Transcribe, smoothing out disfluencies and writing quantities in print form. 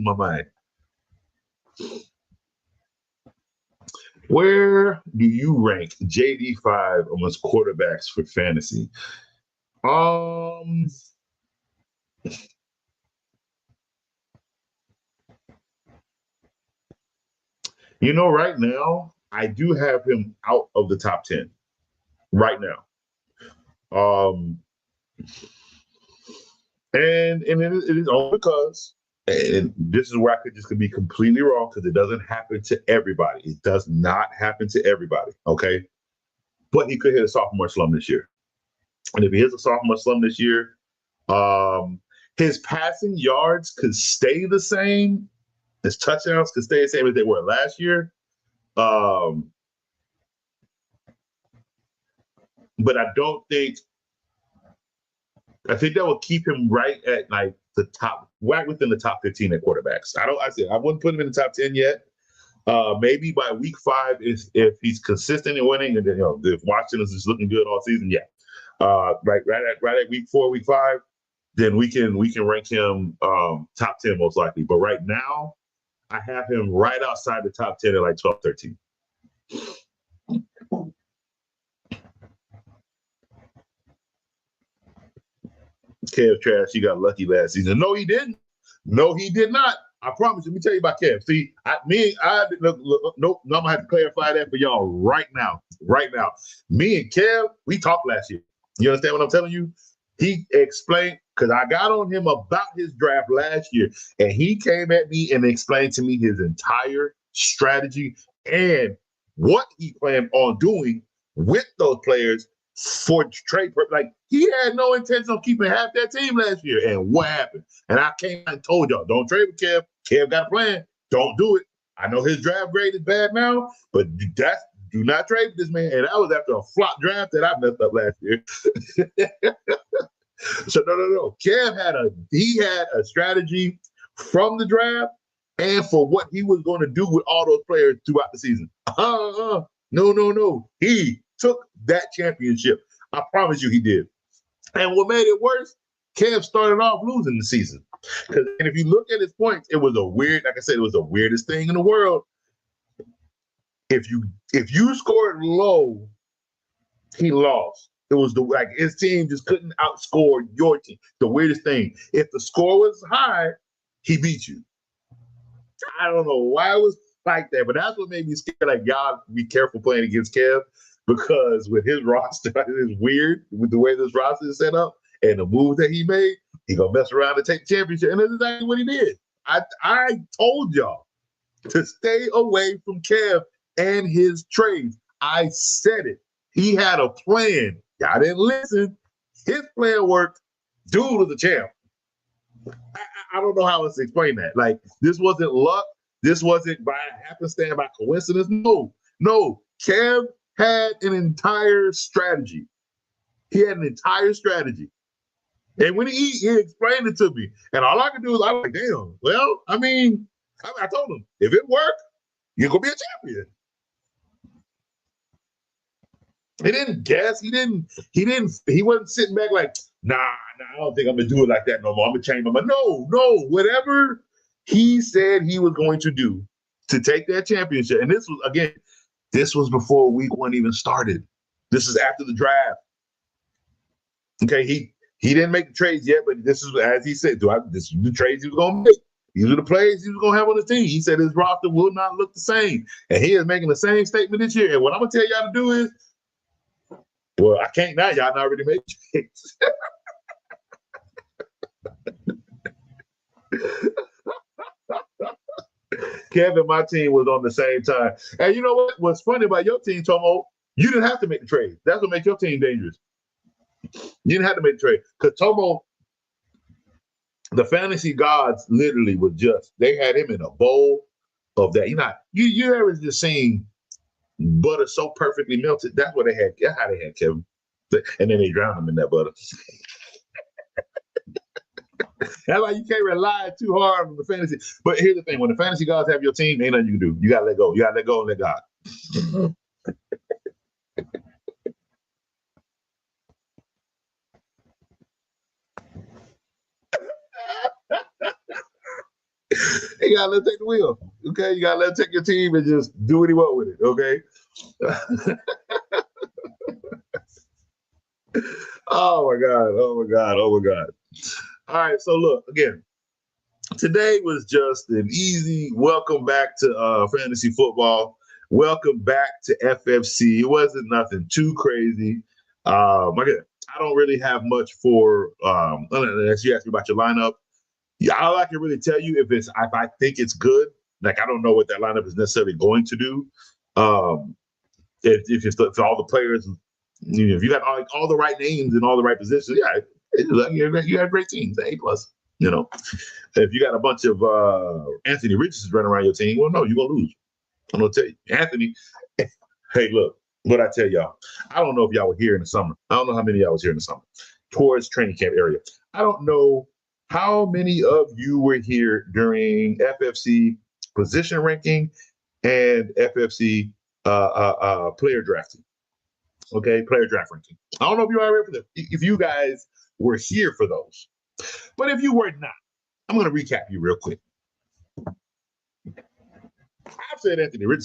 my mind. Where do you rank JD5 amongst quarterbacks for fantasy? Right now, I do have him out of the top 10 right now. And it is only because, and this is where I could be completely wrong, because it doesn't happen to everybody. It does not happen to everybody, okay? But he could hit a sophomore slump this year. And if he hits a sophomore slump this year, his passing yards could stay the same. His touchdowns could stay the same as they were last year. But I think that will keep him right at like the top, right within the top 15 at quarterbacks. I wouldn't put him in the top 10 yet. Maybe by week 5, if he's consistent in winning, and then if Washington is just looking good all season, yeah. Right at week 4, week 5, then we can rank him top 10 most likely. But right now, I have him right outside the top 10 at like 12, 13. Kev trash, he got lucky last season. No, he didn't. No, he did not. I promise you. Let me tell you about Kev. See, I'm gonna have to clarify that for y'all right now. Right now, me and Kev, we talked last year. You understand what I'm telling you? He explained, because I got on him about his draft last year, and he came at me and explained to me his entire strategy and what he planned on doing with those players for trade. Like, he had no intention of keeping half that team last year. And what happened? And I came out and told y'all, don't trade with Kev. Kev got a plan. Don't do it. I know his draft grade is bad now, but do not trade with this man. And that was after a flop draft that I messed up last year. So no. Kev had a strategy from the draft and for what he was going to do with all those players throughout the season. No. He took that championship. I promise you he did. And what made it worse, Kev started off losing the season. And if you look at his points, it was like I said, it was the weirdest thing in the world. If you scored low, he lost. It was his team just couldn't outscore your team. The weirdest thing. If the score was high, he beat you. I don't know why it was like that, but that's what made me scared. Like, y'all be careful playing against Kev, because with his roster, it's weird with the way this roster is set up and the moves that he made. He gonna mess around and take the championship, and that's exactly what he did. I told y'all to stay away from Kev and his trades. I said it. He had a plan. Y'all didn't listen. His plan worked. Dude was a champ. I don't know how else to explain that. Like, this wasn't luck. This wasn't by happenstance, by coincidence. No. Kev had an entire strategy. He had an entire strategy. And when he explained it to me, and all I could do is, I was like, damn, well, I mean, I told him, if it worked, you're going to be a champion. He didn't guess. He wasn't sitting back like, nah, I don't think I'm going to do it like that no more. I'm going to change my mind. No, whatever he said he was going to do to take that championship. And this was before week 1 even started. This is after the draft. Okay, he didn't make the trades yet, but this is, as he said, this is the trades he was going to make. These are the plays he was going to have on his team. He said his roster will not look the same. And he is making the same statement this year. And what I'm going to tell y'all to do is, well, I can't now. Y'all not already made trades. Kevin, my team was on the same time. And you know what? What's funny about your team, Tomo, you didn't have to make the trade. That's what makes your team dangerous. You didn't have to make the trade. Because Tomo, the fantasy gods literally they had him in a bowl of that. You ever just seen butter so perfectly melted? That's what they had. That's how they had Kevin. And then they drowned him in that butter. That's why you can't rely too hard on the fantasy. But here's the thing: when the fantasy gods have your team, ain't nothing you can do. You gotta let go. You gotta let go and let God. You gotta let him take the wheel. Okay, you gotta let him take your team and just do what he want with it. Okay. Oh my God. Oh my God. Oh my God. All right. So look, again, today was just an easy welcome back to fantasy football. Welcome back to FFC. It wasn't nothing too crazy. Again, I don't really have much for unless you ask me about your lineup. Yeah, all I can really tell you if I think it's good. Like I don't know what that lineup is necessarily going to do. If all the players, if you got all the right names and all the right positions, yeah, you had great teams, A plus. If you got a bunch of Anthony Richards running around your team, well, no, you're gonna lose. I'm gonna tell you, Anthony. Hey, look, what I tell y'all. I don't know if y'all were here in the summer. I don't know how many of y'all was here in the summer, towards training camp area. I don't know how many of you were here during FFC position ranking and FFC player drafting. Okay, player draft ranking. I don't know if you are here for them. If you guys were here for those, but if you were not, I'm going to recap you real quick. I've said Anthony Richardson